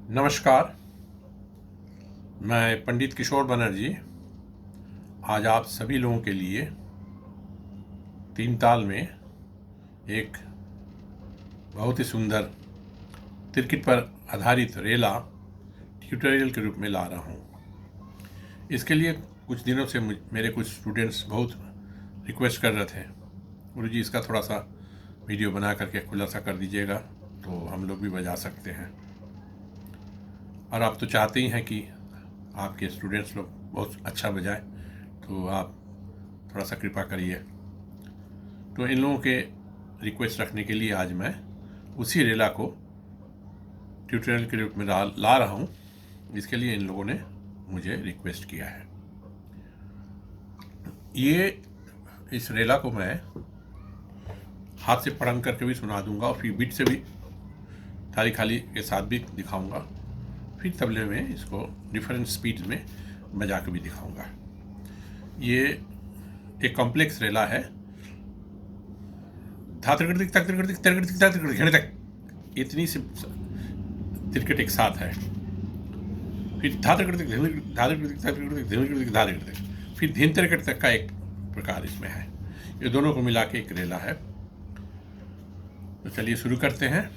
नमस्कार। मैं पंडित किशोर बनर्जी आज आप सभी लोगों के लिए तीन ताल में एक बहुत ही सुंदर तिरकिट पर आधारित रेला ट्यूटोरियल के रूप में ला रहा हूँ। इसके लिए कुछ दिनों से मेरे कुछ स्टूडेंट्स बहुत रिक्वेस्ट कर रहे थे, गुरुजी इसका थोड़ा सा वीडियो बना करके खुलासा कर दीजिएगा तो हम लोग भी बजा सकते हैं। और आप तो चाहते ही हैं कि आपके स्टूडेंट्स लोग बहुत अच्छा बजाएं, तो आप थोड़ा सा कृपा करिए। तो इन लोगों के रिक्वेस्ट रखने के लिए आज मैं उसी रेला को ट्यूटोरियल के रूप में ला रहा हूँ, जिसके लिए इन लोगों ने मुझे रिक्वेस्ट किया है। इस रेला को मैं हाथ से पढ़न करके भी सुना दूंगा और फिर बीट से भी थाली खाली के साथ भी दिखाऊंगा, फिर तबले में इसको डिफरेंट स्पीड में बजा के भी दिखाऊंगा। ये एक कॉम्प्लेक्स रेला है। इतनी सी तिरकट एक साथ है, फिर फिर धीन तिरकट तक का एक प्रकार इसमें है। ये दोनों को मिला के एक रेला है। तो चलिए शुरू करते हैं।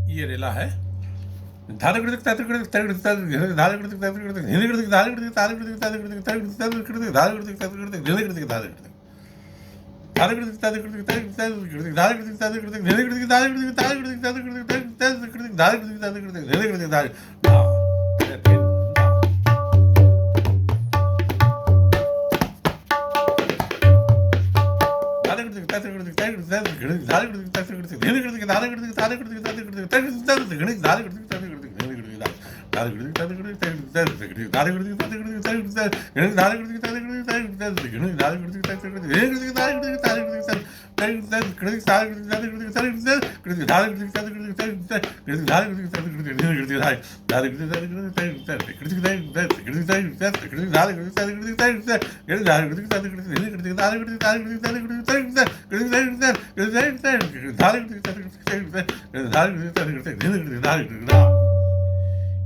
ये रेला है।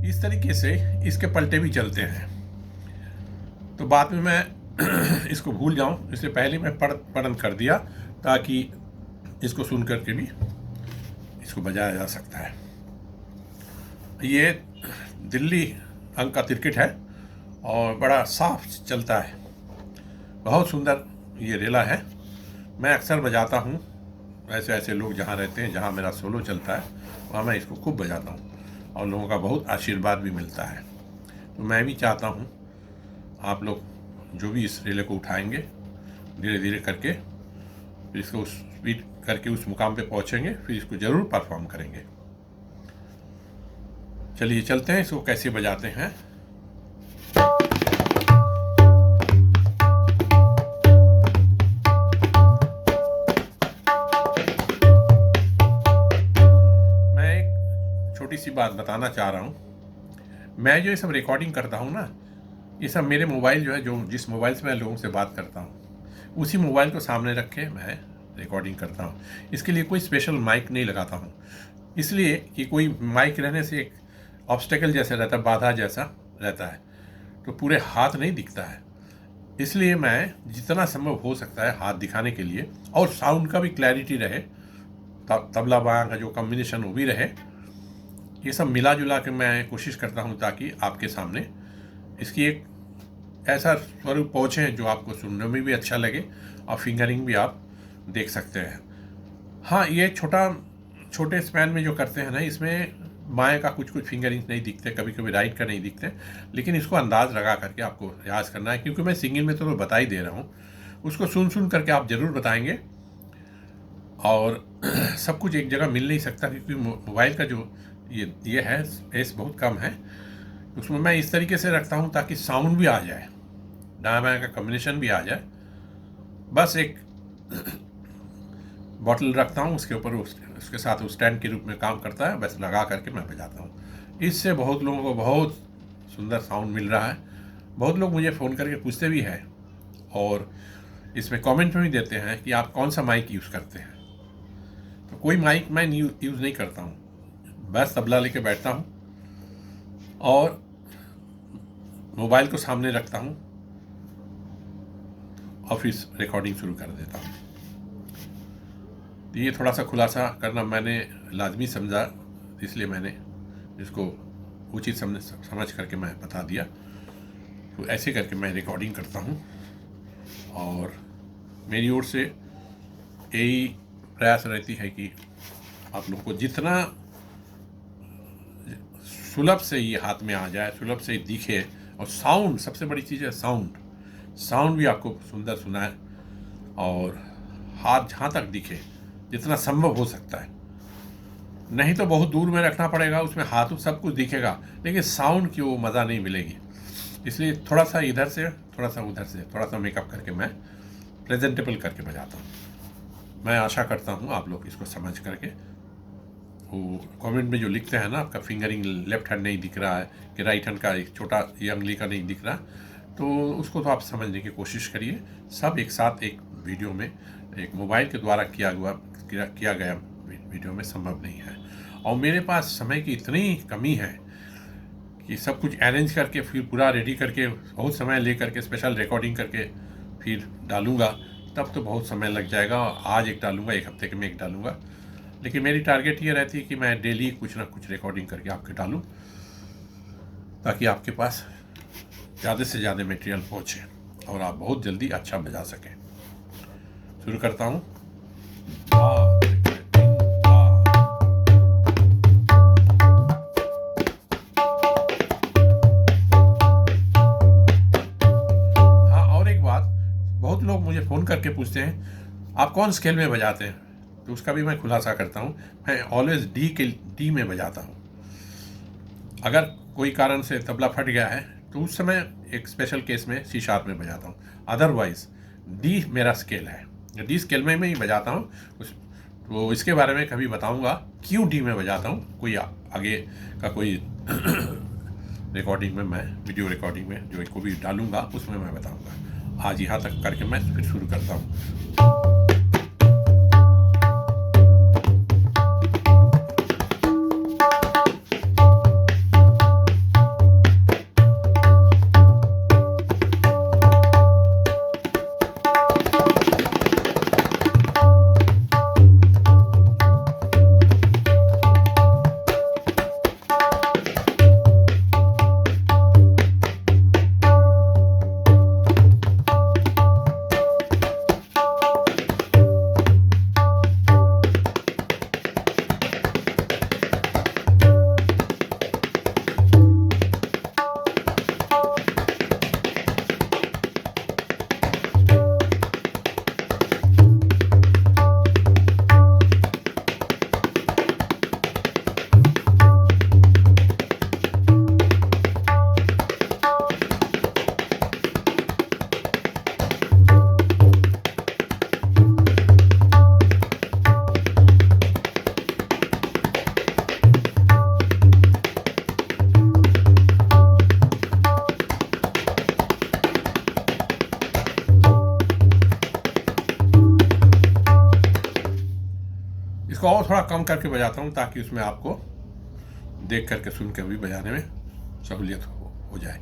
इस तरीके से इसके पलटे भी चलते हैं। तो बाद में मैं इसको भूल जाऊं, इससे पहले मैं पढ़न कर दिया ताकि इसको सुन करके भी इसको बजाया जा सकता है। ये दिल्ली अंग का तिरकिट है और बड़ा साफ चलता है, बहुत सुंदर ये रेला है। मैं अक्सर बजाता हूँ, ऐसे ऐसे लोग जहाँ रहते हैं, जहाँ मेरा सोलो चलता है, वहाँ मैं इसको खूब बजाता हूँ और लोगों का बहुत आशीर्वाद भी मिलता है। तो मैं भी चाहता हूँ आप लोग जो भी इस रेले को उठाएंगे, धीरे धीरे करके फिर इसको उस स्पीड करके उस मुकाम पे पहुँचेंगे, फिर इसको ज़रूर परफॉर्म करेंगे। चलिए चलते हैं, इसको कैसे बजाते हैं। मैं एक छोटी सी बात बताना चाह रहा हूँ। मैं जो ये सब रिकॉर्डिंग करता हूँ ना, ये सब मेरे मोबाइल जो है, जो जिस मोबाइल से मैं लोगों से बात करता हूँ, उसी मोबाइल को सामने रख के मैं रिकॉर्डिंग करता हूँ। इसके लिए कोई स्पेशल माइक नहीं लगाता हूँ, इसलिए कि कोई माइक रहने से एक ऑब्स्टेकल जैसा रहता है, बाधा जैसा रहता है, तो पूरे हाथ नहीं दिखता है। इसलिए मैं जितना संभव हो सकता है हाथ दिखाने के लिए, और साउंड का भी क्लैरिटी रहे, तबला बाँ का जो कॉम्बिनेशन वो भी रहे, ये सब मिला जुला के मैं कोशिश करता हूँ ताकि आपके सामने इसकी एक ऐसा स्वरूप पहुँचे जो आपको सुनने में भी अच्छा लगे और फिंगरिंग भी आप देख सकते हैं। हाँ, ये छोटे स्पैन में जो करते हैं ना, इसमें बाएं का कुछ फिंगरिंग नहीं दिखते, कभी कभी राइट का नहीं दिखते, लेकिन इसको अंदाज़ लगा करके आपको रियाज करना है। क्योंकि मैं सिंगिंग में तो बता ही दे रहा हूँ, उसको सुन करके आप ज़रूर बताएंगे। और सब कुछ एक जगह मिल नहीं सकता, क्योंकि मोबाइल का जो ये है स्पेस बहुत कम है, उसमें मैं इस तरीके से रखता हूँ ताकि साउंड भी आ जाए, दाएं बाएं का कॉम्बिनेशन भी आ जाए। बस एक बॉटल रखता हूँ, उसके ऊपर उसके साथ वो स्टैंड के रूप में काम करता है, बस लगा करके मैं बजाता हूँ। इससे बहुत लोगों को बहुत सुंदर साउंड मिल रहा है। बहुत लोग मुझे फ़ोन करके पूछते भी हैं और इसमें कमेंट में भी देते हैं कि आप कौन सा माइक यूज़ करते हैं। तो कोई माइक मैं यूज़ नहीं करता हूँ, बस तबला लेके बैठता हूँ और मोबाइल को सामने रखता हूँ और फिर रिकॉर्डिंग शुरू कर देता हूँ। तो ये थोड़ा सा खुलासा करना मैंने लाजमी समझा, इसलिए मैंने इसको उचित समझ करके मैं बता दिया। तो ऐसे करके मैं रिकॉर्डिंग करता हूँ और मेरी ओर से यही प्रयास रहती है कि आप लोग को जितना सुलभ से ये हाथ में आ जाए, सुलभ से दिखे, और साउंड सबसे बड़ी चीज़ है। साउंड भी आपको सुंदर सुनाए और हाथ जहाँ तक दिखे, जितना संभव हो सकता है। नहीं तो बहुत दूर में रखना पड़ेगा, उसमें हाथ सब कुछ दिखेगा, लेकिन साउंड की वो मज़ा नहीं मिलेगी। इसलिए थोड़ा सा इधर से, थोड़ा सा उधर से, थोड़ा सा मेकअप करके मैं प्रेजेंटेबल करके बजाता हूँ। मैं आशा करता हूँ आप लोग इसको समझ करके, वो कमेंट में जो लिखते हैं ना, आपका फिंगरिंग लेफ्ट हैंड नहीं दिख रहा है कि राइट हैंड का एक छोटा ये अंगली का नहीं दिख रहा, तो उसको तो आप समझने की कोशिश करिए। सब एक साथ एक वीडियो में, एक मोबाइल के द्वारा किया गया वीडियो में संभव नहीं है। और मेरे पास समय की इतनी कमी है कि सब कुछ अरेंज करके फिर पूरा रेडी करके बहुत समय ले करके स्पेशल रिकॉर्डिंग करके फिर डालूँगा, तब तो बहुत समय लग जाएगा। आज एक डालूँगा, एक हफ्ते के में एक डालूँगा, लेकिन मेरी टारगेट ये रहती है कि मैं डेली कुछ ना कुछ रिकॉर्डिंग करके आपके डालूँ, ताकि आपके पास ज़्यादा से ज़्यादा मटेरियल पहुँचे और आप बहुत जल्दी अच्छा बजा सकें। शुरू करता हूँ। हाँ, और एक बात, बहुत लोग मुझे फ़ोन करके पूछते हैं आप कौन स्केल में बजाते हैं, तो उसका भी मैं खुलासा करता हूँ। मैं ऑलवेज डी में बजाता हूँ। अगर कोई कारण से तबला फट गया है तो उस समय एक स्पेशल केस में सी शार्प में बजाता हूँ, अदरवाइज डी मेरा स्केल है। डी स्केल में ही बजाता हूँ। तो इसके बारे में कभी बताऊँगा क्यों डी में बजाता हूँ, कोई आगे का कोई रिकॉर्डिंग में, मैं वीडियो रिकॉर्डिंग में जो को भी डालूँगा उसमें मैं बताऊँगा। आज यहाँ तक करके मैं फिर शुरू करता हूँ। इसको और थोड़ा कम करके बजाता हूँ ताकि उसमें आपको देख करके सुन के भी बजाने में सहूलियत हो जाए।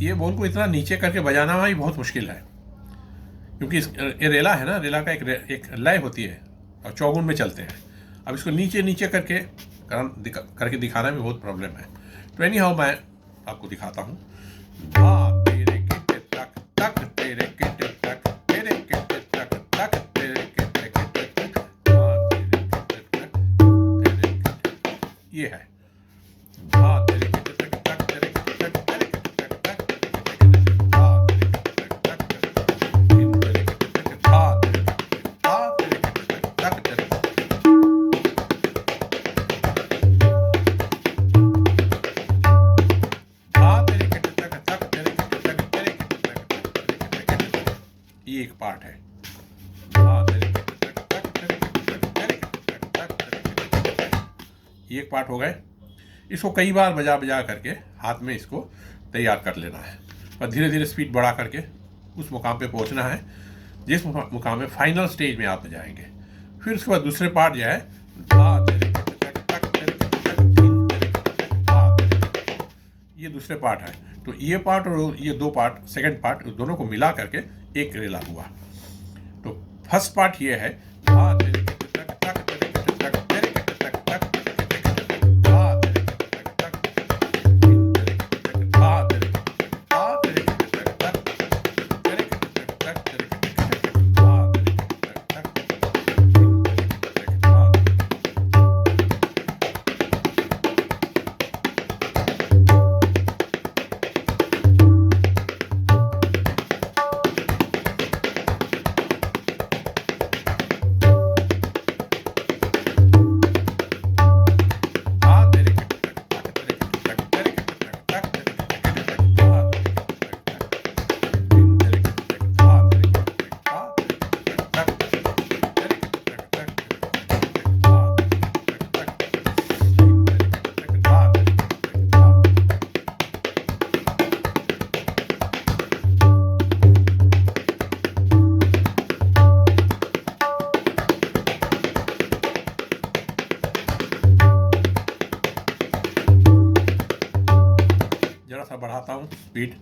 ये बोल को इतना नीचे करके बजाना ही बहुत मुश्किल है, क्योंकि ये रेला है ना, रेला का एक लय होती है और चौगुन में चलते हैं। अब इसको नीचे नीचे करके दिखाना में बहुत प्रॉब्लम है। तो एनी हाउ मैं आपको दिखाता हूँ। धा तेरे किटे तक तक तेरे किटे तक तेरे किटे तक तक तेरे किटे किटे तक धा तेरे किटे तक तेरे किटे, ये है धा तेरे किटे तक तक तेरे किटे तक तेरे किटे तक तक धा तेरे किटे तक तक तेरे किटे तक धा तेरे किटे तक तेरे ये एक पार्ट है। ये एक पार्ट हो गए। इसको कई बार बजा बजा करके हाथ में इसको तैयार कर लेना है और धीरे धीरे स्पीड बढ़ा करके उस मुकाम पे पहुंचना है जिस मुकाम में फाइनल स्टेज में आप बजाएंगे। फिर उसके बाद दूसरे पार्ट जो है ये दूसरे पार्ट है। तो ये पार्ट और ये दो पार्ट, सेकंड पार्ट, दोनों को मिला करके एक रेला हुआ। तो फर्स्ट पार्ट ये है बढ़ाता हूँ स्पीड।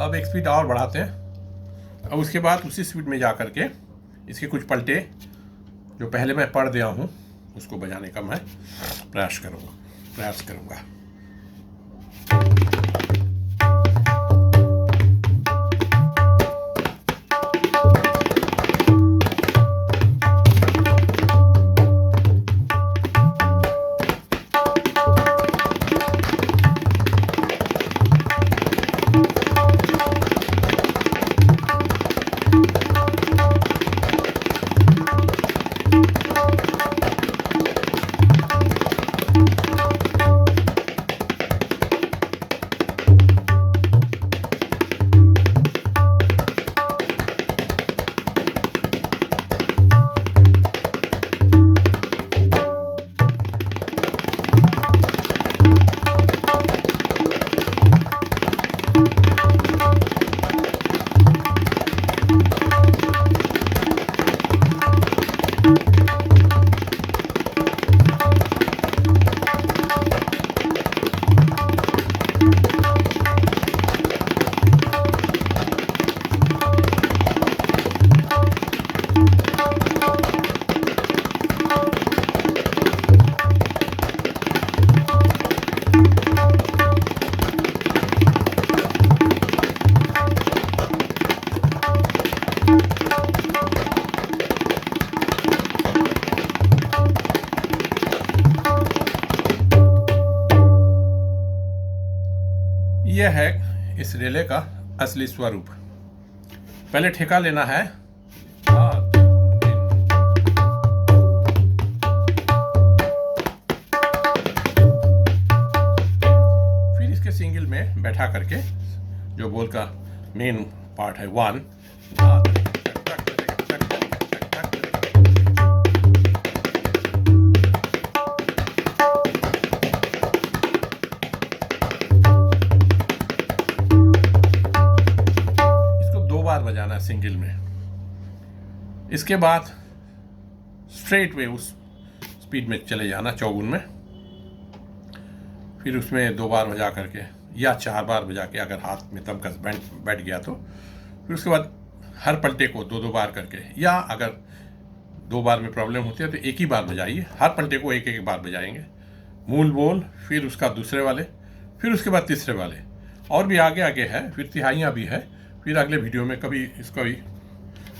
अब एक स्पीड और बढ़ाते हैं। अब उसके बाद उसी स्पीड में जा कर के इसके कुछ पलटे जो पहले मैं पढ़ दिया हूँ उसको बजाने का मैं प्रयास करूँगा। यह है इस रेले का असली स्वरूप। पहले ठेका लेना है फिर इसके सिंगल में बैठा करके जो बोल का मेन पार्ट है वन, बजाना है सिंगल में। इसके बाद स्ट्रेट वे उस स्पीड में चले जाना चौगुन में, फिर उसमें 2 बार बजा करके या 4 बार बजा के अगर हाथ में तमकस बैठ गया तो फिर उसके बाद हर पलटे को 2-2 बार करके, या अगर 2 बार में प्रॉब्लम होती है तो एक ही बार बजाइए। हर पलटे को एक बार बजाएंगे, मूल बोल, फिर उसका दूसरे वाले, फिर उसके बाद तीसरे वाले, और भी आगे है, फिर तिहाइयाँ भी है। फिर अगले वीडियो में कभी इसका भी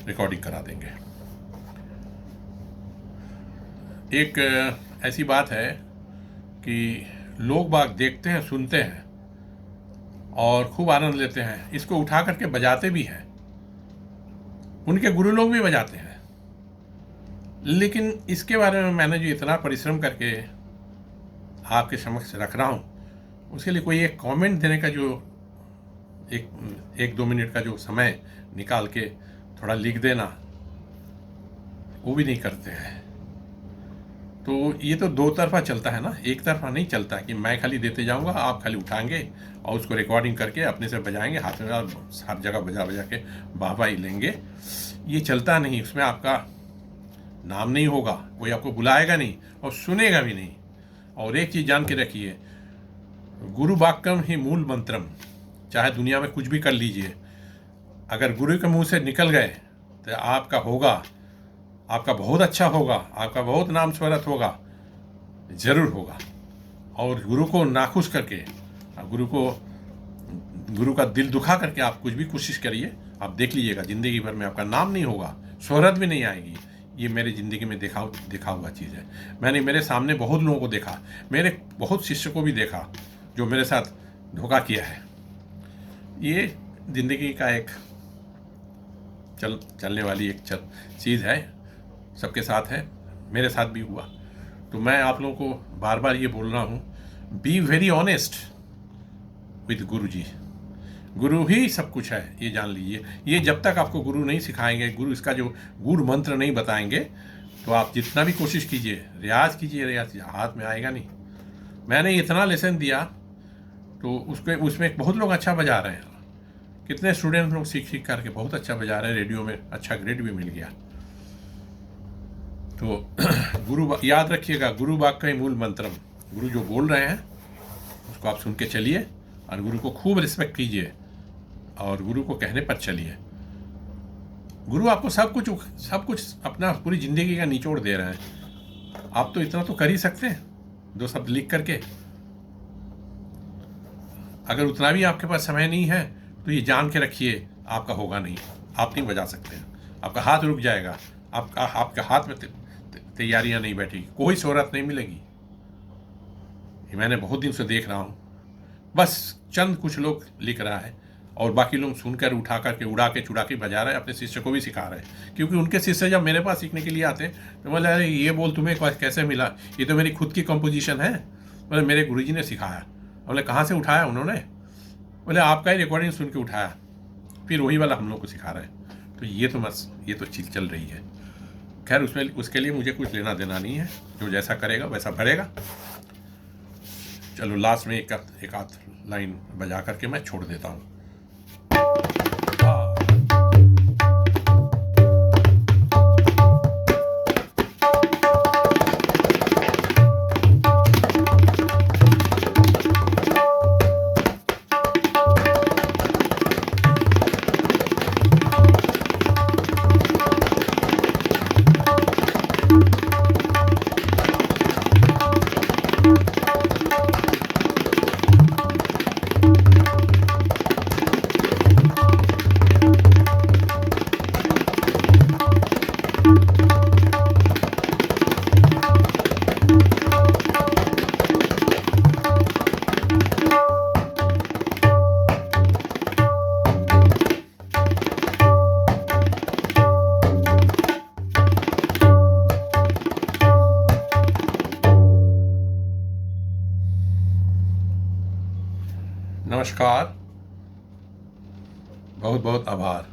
रिकॉर्डिंग करा देंगे। एक ऐसी बात है कि लोग बाग देखते हैं, सुनते हैं और खूब आनंद लेते हैं, इसको उठा करके बजाते भी हैं, उनके गुरु लोग भी बजाते हैं। लेकिन इसके बारे में मैंने जो इतना परिश्रम करके आपके समक्ष रख रहा हूँ, उसके लिए कोई एक कमेंट देने का जो एक 2 मिनट का जो समय निकाल के थोड़ा लिख देना, वो भी नहीं करते हैं। तो ये तो 2 तरफा चलता है ना, एक तरफा नहीं चलता कि मैं खाली देते जाऊंगा, आप खाली उठाएंगे और उसको रिकॉर्डिंग करके अपने से बजाएंगे, हाथ में हर जगह बजा के वाहवाही लेंगे। ये चलता नहीं, उसमें आपका नाम नहीं होगा, कोई आपको बुलाएगा नहीं और सुनेगा भी नहीं। और एक चीज़ जान के रखिए, गुरु वाक्यम ही मूल मंत्रम। चाहे दुनिया में कुछ भी कर लीजिए, अगर गुरु के मुंह से निकल गए तो आपका होगा, आपका बहुत अच्छा होगा, आपका बहुत नाम शोहरत होगा, जरूर होगा। और गुरु को नाखुश करके, गुरु का दिल दुखा करके आप कुछ भी कोशिश करिए, आप देख लीजिएगा ज़िंदगी भर में आपका नाम नहीं होगा, शोहरत भी नहीं आएगी। ये मेरी ज़िंदगी में देखा हुआ चीज़ है। मैंने मेरे सामने बहुत लोगों को देखा, मेरे बहुत शिष्य को भी देखा जो मेरे साथ धोखा किया है। ये ज़िंदगी का एक चलने वाली एक चीज़ है, सबके साथ है, मेरे साथ भी हुआ। तो मैं आप लोगों को बार बार ये बोल रहा हूँ, बी वेरी ऑनेस्ट विद गुरु जी। गुरु ही सब कुछ है, ये जान लीजिए। ये जब तक आपको गुरु नहीं सिखाएंगे, गुरु इसका जो गुरु मंत्र नहीं बताएंगे, तो आप जितना भी कोशिश कीजिए, रियाज कीजिए, हाथ में आएगा नहीं। मैंने इतना लेसन दिया तो उसमें बहुत लोग अच्छा बजा रहे हैं, कितने स्टूडेंट लोग सीख करके बहुत अच्छा बजा रहे हैं, रेडियो में अच्छा ग्रेड भी मिल गया। तो गुरु याद रखिएगा, गुरु वाक्य का ही मूल मंत्रम। गुरु जो बोल रहे हैं उसको आप सुन के चलिए और गुरु को खूब रिस्पेक्ट कीजिए, और गुरु को कहने पर चलिए। गुरु आपको सब कुछ अपना पूरी ज़िंदगी का निचोड़ दे रहे हैं। आप तो इतना तो कर ही सकते हैं, 2 शब्द लिख करके। अगर उतना भी आपके पास समय नहीं है तो ये जान के रखिए, आपका होगा नहीं, आप नहीं बजा सकते हैं, आपका हाथ रुक जाएगा, आपके हाथ में तैयारियां नहीं बैठेगी, कोई शोहरत नहीं मिलेगी। ये मैंने बहुत दिन से देख रहा हूँ। बस चंद कुछ लोग लिख रहा है और बाकी लोग सुनकर उठा करके उड़ा के चुड़ा के बजा रहे हैं, अपने शिष्य को भी सिखा रहे हैं। क्योंकि उनके शिष्य जब मेरे पास सीखने के लिए आते हैं तो बोले, अरे ये बोल तुम्हें कैसे मिला, ये तो मेरी खुद की कंपोजिशन है। बोले मेरे गुरुजी ने सिखाया। बोले कहाँ से उठाया उन्होंने? बोले आपका ही रिकॉर्डिंग सुन के उठाया, फिर वही वाला हम लोग को सिखा रहे हैं। तो ये तो चीज़ चल रही है। खैर उसके लिए मुझे कुछ लेना देना नहीं है, जो जैसा करेगा वैसा भरेगा। चलो लास्ट में एक आध लाइन बजा करके मैं छोड़ देता हूँ। नमस्कार, बहुत बहुत आभार।